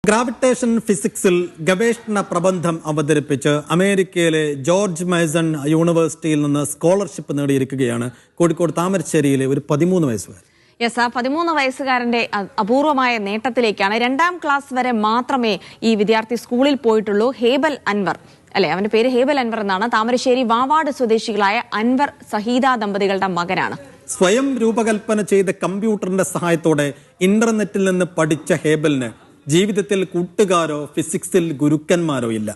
Gravitation ഫിസിക്സിൽ ഗവേഷണ പ്രബന്ധം അവതരിപ്പിച്ച് അമേരിക്കയിലെ ജോർജ് മേസൺ യൂണിവേഴ്സിറ്റിയിൽ നിന്ന് സ്കോളർഷിപ്പ് നേടിയിരിക്കുകയാണ് കോഴിക്കോട് താമരശ്ശേരിയിലെ ഒരു 13 വയസ്സുകാരൻ. യെസ്, 13 വയസ്സുകാരന്റെ അപൂർവമായ നേട്ടത്തിലേക്കാണ്. 2ാം ക്ലാസ് വരെ മാത്രമേ ഈ വിദ്യാർത്ഥി സ്കൂളിൽ പോയിട്ടുള്ളൂ. ഹേബൽ അൻവർ അല്ലെ, അവന്റെ പേര് ഹേബൽ അൻവർ എന്നാണ്. താമരശ്ശേരി വാവാട് സ്വദേശികളായ അൻവർ സഹീദ ദമ്പതികളുടെ മകനാണ്. സ്വയം രൂപകൽപ്പന ചെയ്ത കമ്പ്യൂട്ടറിന്റെ സഹായത്തോടെ ഇന്റർനെറ്റിൽ നിന്ന് പഠിച്ച ഹേബലിന് ജീവിതത്തിൽ കൂട്ടുകാരോ ഫിസിക്സിൽ ഗുരുക്കന്മാരോ ഇല്ല.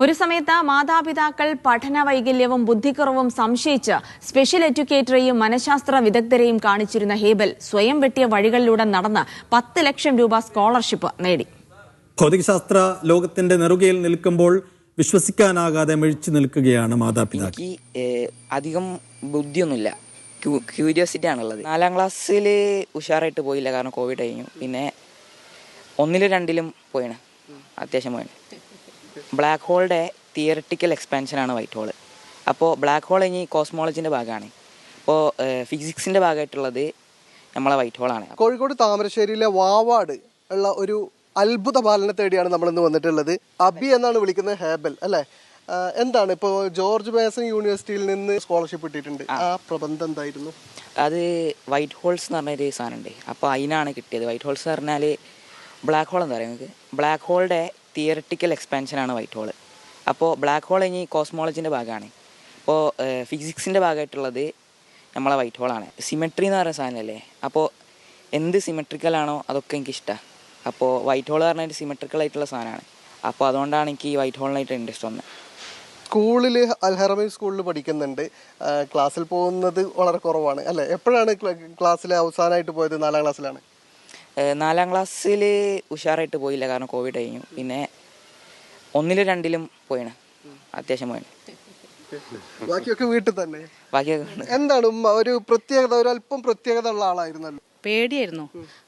ഒരു സമയത്ത് മാതാപിതാക്കൾ പഠന വൈകല്യവും ബുദ്ധിക്കുറവും സംശയിച്ച് സ്പെഷ്യൽ എഡ്യൂക്കേറ്ററെയും മനഃശാസ്ത്ര വിദഗ്ധരെയും കാണിച്ചിരുന്ന ഹേബൽ സ്വയം വെട്ടിയ വഴികളിലൂടെ നടന്ന് 10 ലക്ഷം രൂപ സ്കോളർഷിപ്പ് നേടി. ഭൗതികശാസ്ത്ര ലോകത്തിന്റെ നെറുകയിൽ നിൽക്കുമ്പോൾ വിശ്വസിക്കാനാകാതെ മിഴിച്ചു നിൽക്കുകയാണ് മാതാപിതാക്കൾ. അധികം ബുദ്ധിയൊന്നുമില്ല, ക്യൂരിയോസിറ്റി ആണുള്ളത്. 4ാം ക്ലാസ്സിൽ ഉഷാറായിട്ട് പോയില്ല, കാരണം കോവിഡ് കഴിഞ്ഞു. പിന്നെ 1ലും 2ലും പോയാണ്, അത്യാവശ്യം പോയാണ്. ബ്ലാക്ക് ഹോളിൻ്റെ തിയററ്റിക്കൽ എക്സ്പാൻഷനാണ് വൈറ്റ് ഹോള്. അപ്പോൾ ബ്ലാക്ക് ഹോൾ ഇനി കോസ്മോളജിൻ്റെ ഭാഗമാണ്. അപ്പോൾ ഫിസിക്സിൻ്റെ ഭാഗമായിട്ടുള്ളത് നമ്മളെ വൈറ്റ് ഹോളാണ്. കോഴിക്കോട് താമരശ്ശേരിയിലെ വാവാട് ഉള്ള ഒരു അത്ഭുത ബാലനെ തേടിയാണ് നമ്മളിന്ന് വന്നിട്ടുള്ളത്. അബി എന്നാണ് വിളിക്കുന്നത്, ഹേബൽ അല്ലേ? എന്താണ് ഇപ്പോൾ ജോർജ് മേസൺ യൂണിവേഴ്സിറ്റിയിൽ നിന്ന് സ്കോളർഷിപ്പ് കിട്ടിയിട്ടുണ്ട്, ആ പ്രബന്ധം എന്തായിരുന്നു? അത് വൈറ്റ് ഹോൾസ് എന്ന് പറഞ്ഞൊരു സാധനമുണ്ട്, അപ്പോൾ അതിനാണ് കിട്ടിയത്. വൈറ്റ് ഹോൾസ് എന്ന് പറഞ്ഞാൽ ബ്ലാക്ക് ഹോൾ എന്താ പറയുക നിങ്ങൾക്ക്, ബ്ലാക്ക് ഹോളിൻ്റെ തിയററ്റിക്കൽ എക്സ്പാൻഷനാണ് വൈറ്റ് ഹോള്. അപ്പോൾ ബ്ലാക്ക് ഹോൾ ഇനി കോസ്മോളജിൻ്റെ ഭാഗമാണ്. അപ്പോൾ ഫിസിക്സിൻ്റെ ഭാഗമായിട്ടുള്ളത് നമ്മളെ വൈറ്റ് ഹോളാണ്. സിമെട്രി എന്ന് പറയുന്ന സാധനമല്ലേ, അപ്പോൾ എന്ത് സിമെട്രിക്കലാണോ അതൊക്കെ എനിക്കിഷ്ടമാണ്. അപ്പോൾ വൈറ്റ് ഹോൾ പറഞ്ഞാൽ സിമെട്രിക്കൽ ആയിട്ടുള്ള സാധനമാണ്. അപ്പോൾ അതുകൊണ്ടാണ് എനിക്ക് ഈ വൈറ്റ് ഹോളിനായിട്ട് ഇൻട്രസ്റ്റ് വന്നത്. സ്കൂളിൽ അൽഹറമി സ്കൂളിൽ പഠിക്കുന്നുണ്ട്, ക്ലാസ്സിൽ പോകുന്നത് വളരെ കുറവാണ് അല്ലേ? എപ്പോഴാണ് ക്ലാസ്സിൽ അവസാനമായിട്ട് പോയത്? 4ാം ക്ലാസ്സിലാണ്. 4ാം ക്ലാസ്സിൽ ഉഷാറായിട്ട് പോയില്ല, കാരണം കോവിഡ് കഴിഞ്ഞു. പിന്നെ 1ലും 2ലും പോയാണ്, അത്യാവശ്യം പോയാണ്. ബാക്കിയൊക്കെ വീട്ടിൽ തന്നെ. ബാക്കിയൊക്കെ എന്താണ് ഉമ്മ ഒരു പ്രത്യേകത, ഒരു അല്പം പ്രത്യേകത ഉള്ള ആളായിരുന്നല്ലോ? പേടിയായിരുന്നു.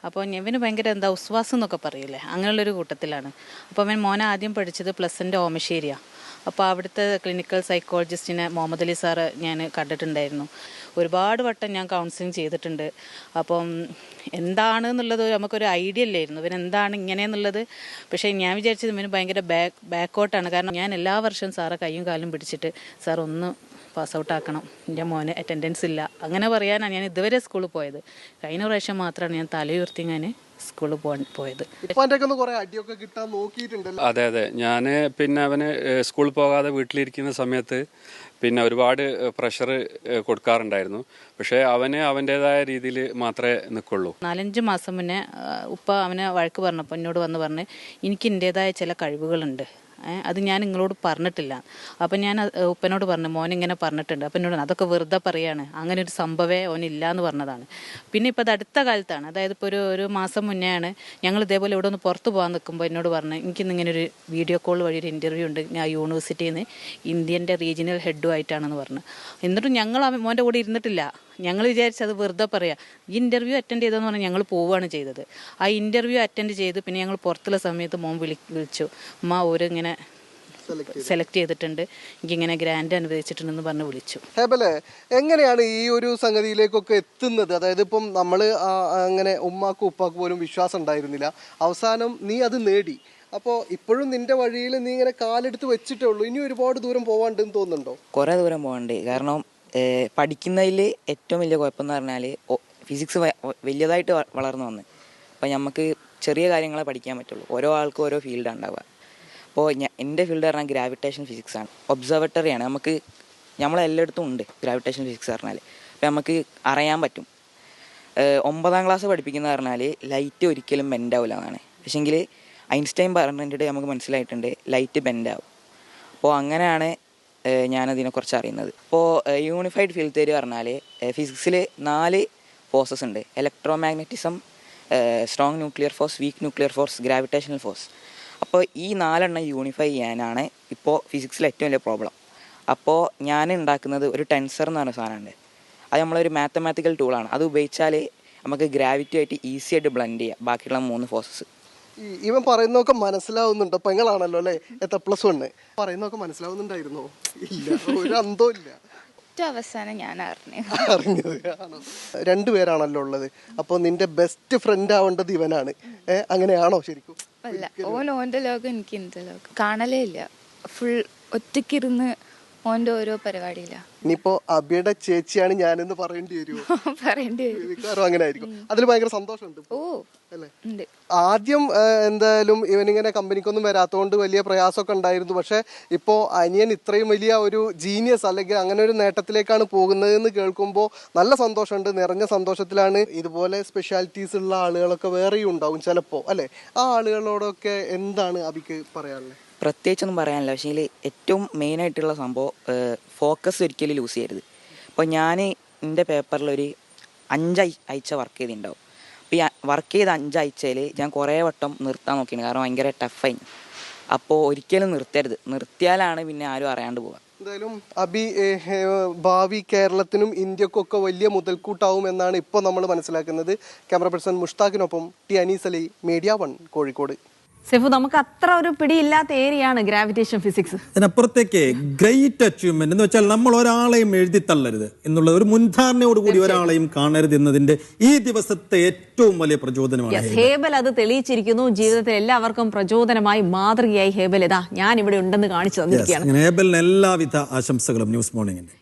അപ്പോൾ ഇവന് ഭയങ്കര ഉസ്വാസം എന്നൊക്കെ പറയില്ലേ, അങ്ങനെയുള്ളൊരു കൂട്ടത്തിലാണ്. അപ്പോൾ അവൻ മോനെ ആദ്യം പഠിച്ചത് +ൻ്റെ ഓമശ്ശേരിയാണ്. അപ്പോൾ അവിടുത്തെ ക്ലിനിക്കൽ സൈക്കോളജിസ്റ്റിനെ മുഹമ്മദ് അലി സാറ് ഞാൻ കണ്ടിട്ടുണ്ടായിരുന്നു. ഒരുപാട് വട്ടം ഞാൻ കൗൺസിലിംഗ് ചെയ്തിട്ടുണ്ട്. അപ്പം എന്താണെന്നുള്ളത് നമുക്കൊരു ഐഡിയ ഇല്ലായിരുന്നു, ഇവൻ എന്താണ് ഇങ്ങനെയെന്നുള്ളത്. പക്ഷേ ഞാൻ വിചാരിച്ചത് ഇവന് ഭയങ്കര ബാക്കോട്ടാണ്. കാരണം ഞാൻ എല്ലാ വർഷവും സാറെ കയ്യും കാലും പിടിച്ചിട്ട് സാർ ഒന്ന് പാസ് ഔട്ട് ആക്കണം, എൻ്റെ മോന് അറ്റൻഡൻസ് ഇല്ല, അങ്ങനെ പറയാനാണ് ഞാൻ ഇതുവരെ സ്കൂളിൽ പോയത്. കഴിഞ്ഞ പ്രാവശ്യം മാത്രമാണ് ഞാൻ തലയുയർത്തി ഞാൻ സ്കൂളിൽ പോയത്. അതെ അതെ, ഞാൻ പിന്നെ അവന് സ്കൂളിൽ പോകാതെ വീട്ടിലിരിക്കുന്ന സമയത്ത് പിന്നെ ഒരുപാട് പ്രഷർ കൊടുക്കാറുണ്ടായിരുന്നു. പക്ഷേ അവന് അവൻ്റെതായ രീതിയിൽ മാത്രമേ നിൽക്കുള്ളൂ. 4-5 മാസം മുന്നേ ഉപ്പ അവനെ വഴക്ക് പറഞ്ഞപ്പോൾ എന്നോട് വന്ന് പറഞ്ഞ് എനിക്ക് എൻ്റെതായ ചില കഴിവുകളുണ്ട്, അത് ഞാൻ നിങ്ങളോട് പറഞ്ഞിട്ടില്ല. അപ്പം ഞാൻ ഉപ്പനോട് പറഞ്ഞു മോനിങ്ങനെ പറഞ്ഞിട്ടുണ്ട്. അപ്പം എന്നോട് അതൊക്കെ വെറുതെ പറയാണ്, അങ്ങനെ ഒരു സംഭവമേ ഓനില്ല എന്ന് പറഞ്ഞതാണ്. പിന്നെ ഇപ്പോൾ അത് അടുത്ത കാലത്താണ്, അതായത് ഇപ്പോൾ ഒരു മാസം മുന്നേ ആണ് ഞങ്ങൾ ഇതേപോലെ ഇവിടെ ഒന്ന് പുറത്ത് പോകാൻ നിൽക്കുമ്പോൾ എന്നോട് പറഞ്ഞു എനിക്കിന്നിങ്ങനെ ഒരു വീഡിയോ കോൾ വഴി ഒരു ഇൻ്റർവ്യൂ ഉണ്ട്, ഞാൻ യൂണിവേഴ്സിറ്റിയിൽ നിന്ന് ഇന്ത്യൻ്റെ റീജിയണൽ ഹെഡുമായിട്ടാണെന്ന് പറഞ്ഞു. എന്നിട്ടും ഞങ്ങൾ മോൻ്റെ കൂടെ ഇരുന്നിട്ടില്ല. ഞങ്ങൾ വിചാരിച്ചത് വെറുതെ പറയാം. ഈ ഇൻ്റർവ്യൂ അറ്റൻഡ് ചെയ്തതെന്ന് പറഞ്ഞാൽ ഞങ്ങൾ പോവുകയാണ് ചെയ്തത്. ആ ഇൻ്റർവ്യൂ അറ്റൻഡ് ചെയ്ത് പിന്നെ ഞങ്ങൾ പുറത്തുള്ള സമയത്ത് മോൻ വിളിച്ചു, ഉമ്മ ഓരിങ്ങനെ സെലക്ട് ചെയ്തിട്ടുണ്ട്, എനിക്കിങ്ങനെ ഗ്രാൻഡ് അനുവദിച്ചിട്ടുണ്ടെന്ന് പറഞ്ഞ് വിളിച്ചു. ഹേബലെ, എങ്ങനെയാണ് ഈ ഒരു സംഗതിയിലേക്കൊക്കെ എത്തുന്നത്? അതായത് ഇപ്പം നമ്മൾ അങ്ങനെ ഉമ്മാക്കും ഉപ്പാക്കും പോലും വിശ്വാസം ഉണ്ടായിരുന്നില്ല, അവസാനം നീ അത് നേടി. അപ്പോൾ ഇപ്പോഴും നിന്റെ വഴിയിൽ നീ ഇങ്ങനെ കാലെടുത്ത് വെച്ചിട്ടേ ഉള്ളൂ, ഇനി ഒരുപാട് ദൂരം പോകാണ്ടെന്ന് തോന്നുന്നുണ്ടോ? കുറേ ദൂരം പോകാണ്ട്. കാരണം പഠിക്കുന്നതിൽ ഏറ്റവും വലിയ കുഴപ്പമെന്ന് പറഞ്ഞാൽ ഫിസിക്സ് വലിയതായിട്ട് വളർന്നു വന്ന്. അപ്പോൾ നമുക്ക് ചെറിയ കാര്യങ്ങളെ പഠിക്കാൻ പറ്റുള്ളൂ, ഓരോ ആൾക്കും ഓരോ ഫീൽഡാണ് ഉണ്ടാവുക. അപ്പോൾ എൻ്റെ ഫീൽഡ് പറഞ്ഞാൽ ഗ്രാവിറ്റേഷൻ ഫിസിക്സാണ്, ഒബ്സർവേറ്ററിയാണ്. നമുക്ക് നമ്മളെല്ലായിടത്തും ഉണ്ട് ഗ്രാവിറ്റേഷൻ ഫിസിക്സ് പറഞ്ഞാൽ. അപ്പോൾ നമുക്ക് അറിയാൻ പറ്റും. 9ാം ക്ലാസ് പഠിപ്പിക്കുന്ന പറഞ്ഞാൽ ലൈറ്റ് ഒരിക്കലും ബെൻഡാവില്ല എന്നാണ്. പക്ഷേങ്കിൽ ഐൻസ്റ്റൈൻ പറഞ്ഞിട്ട് നമുക്ക് മനസ്സിലായിട്ടുണ്ട് ലൈറ്റ് ബെൻഡാവും. അപ്പോൾ അങ്ങനെയാണ് ഞാനതിനെക്കുറിച്ച് അറിയുന്നത്. ഇപ്പോൾ യൂണിഫൈഡ് ഫീൽഡ് തിയറി പറഞ്ഞാൽ ഫിസിക്സിൽ 4 ഫോഴ്സസ് ഉണ്ട്: electro magnetism, strong nuclear force, weak nuclear force, gravitational force. അപ്പോൾ ഈ 4 യൂണിഫൈ ചെയ്യാനാണ് ഇപ്പോൾ ഫിസിക്സിലെ ഏറ്റവും വലിയ പ്രോബ്ലം. അപ്പോൾ ഞാൻ ഉണ്ടാക്കുന്നത് ഒരു ടെൻസർ എന്ന് പറഞ്ഞ സാധനമുണ്ട്. അത് നമ്മളൊരു മാത്തമാറ്റിക്കൽ ടൂളാണ്. അത് ഉപയോഗിച്ചാൽ നമുക്ക് ഗ്രാവിറ്റി ആയിട്ട് ഈസി ആയിട്ട് ബ്ലെൻഡ് ചെയ്യാം ബാക്കിയുള്ള 3 ഫോഴ്സസ്. ഇവൻ പറയുന്നതൊക്കെ മനസ്സിലാവുന്നുണ്ടോ? പെങ്ങളാണല്ലോ അല്ലേ? +1 പറയുന്നതൊക്കെ മനസ്സിലാവുന്നുണ്ടായിരുന്നോ? ഇല്ല, ഒരു അന്തവും ഇല്ല. ഏറ്റവും അവസാനം ഞാൻ അറിഞ്ഞത് ആണോ? രണ്ടുപേരാണല്ലോ ഉള്ളത്. അപ്പോൾ നിന്റെ ബെസ്റ്റ് ഫ്രണ്ട് ആവേണ്ടത് ഇവനാണ്. അങ്ങനെയാണോ ശരിക്കും? അല്ല, ഓൻ്റെ ലോകം എനിക്ക് എൻ്റെ ലോകം കാണലേ ഇല്ല. ഫുൾ ഒറ്റയ്ക്കിരുന്ന് ഓൻ്റെ ഓരോ പരിപാടിയില്ല. ഇനിയിപ്പോ അബിയുടെ ചേച്ചിയാണ് ഞാനെന്ന് പറയേണ്ടി വരുമോ? പറയേണ്ടി വരും. മിക്കവാറും അങ്ങനെ ആയിരിക്കും. അതിൽ ഭയങ്കര സന്തോഷമുണ്ട്. ഓ ഉണ്ട്. ആദ്യം എന്തായാലും ഇവനിങ്ങനെ കമ്പനിക്കൊന്നും വരാത്തതുകൊണ്ട് വലിയ പ്രയാസമൊക്കെ ഉണ്ടായിരുന്നു. പക്ഷെ ഇപ്പോൾ അനിയൻ ഇത്രയും വലിയ ഒരു ജീനിയസ് അല്ലെങ്കിൽ അങ്ങനെ ഒരു നേട്ടത്തിലേക്കാണ് പോകുന്നതെന്ന് കേൾക്കുമ്പോൾ നല്ല സന്തോഷമുണ്ട്. നിറഞ്ഞ സന്തോഷത്തിലാണ്. ഇതുപോലെ സ്പെഷ്യാലിറ്റീസ് ഉള്ള ആളുകളൊക്കെ വേറെയും ഉണ്ടാവും ചിലപ്പോൾ, അല്ലേ? ആ ആളുകളോടൊക്കെ എന്താണ് അബിക്ക് പറയാനുള്ളത്? പ്രത്യേകിച്ചൊന്നും പറയാനില്ല. പക്ഷേ ഇതിൽ ഏറ്റവും മെയിനായിട്ടുള്ള സംഭവം ഫോക്കസ് ഒരിക്കലും ലൂസ് ചെയ്യരുത്. അപ്പോൾ ഞാൻ എൻ്റെ പേപ്പറിൽ ഒരു 5 ആഴ്ച വർക്ക് ചെയ്തിട്ടുണ്ടാവും. അപ്പോൾ ഈ വർക്ക് ചെയ്ത 5 ആഴ്ചയിൽ ഞാൻ കുറേ വട്ടം നിർത്താൻ നോക്കിയാണ്. കാരണം ഭയങ്കര ടഫായി. അപ്പോൾ ഒരിക്കലും നിർത്തരുത്. നിർത്തിയാലാണ് പിന്നെ ആരും അറിയാണ്ട് പോവുക. എന്തായാലും അബി ഭാവി കേരളത്തിനും ഇന്ത്യക്കൊക്കെ വലിയ മുതൽക്കൂട്ടാവും എന്നാണ് ഇപ്പോൾ നമ്മൾ മനസ്സിലാക്കുന്നത്. ക്യാമറ പേഴ്സൺ മുഷ്താഖിനൊപ്പം ടി അനീസ് അലി, മീഡിയ 1 കോഴിക്കോട്. സെഫു, നമുക്ക് അത്ര ഒരു പിടിയില്ലാത്ത ഏരിയയാണ് ഗ്രാവിറ്റേഷൻ ഫിസിക്സ്. അതിനപ്പുറത്തേക്ക് ഗ്രേറ്റ് അച്ചീവ്മെന്റ് എന്ന് വെച്ചാൽ നമ്മൾ ഒരാളെയും എഴുതി തള്ളരുത് എന്നുള്ള ഒരു മുൻധാരണയോടുകൂടി ഒരാളെയും കാണരുത് എന്നതിന്റെ ഈ ദിവസത്തെ ഏറ്റവും വലിയ പ്രചോദനമാണ് ഹേബൽ. അത് തെളിയിച്ചിരിക്കുന്നു. ജീവിതത്തിൽ എല്ലാവർക്കും പ്രചോദനമായി മാതൃകയായി ഹേബൽ ഇതാ ഞാൻ ഇവിടെ ഉണ്ടെന്ന് കാണിച്ചു തന്നിരിക്കുകയാണ്. ഹേബലിന് എല്ലാവിധ ആശംസകളും ന്യൂസ് മോർണിംഗിന്റെ.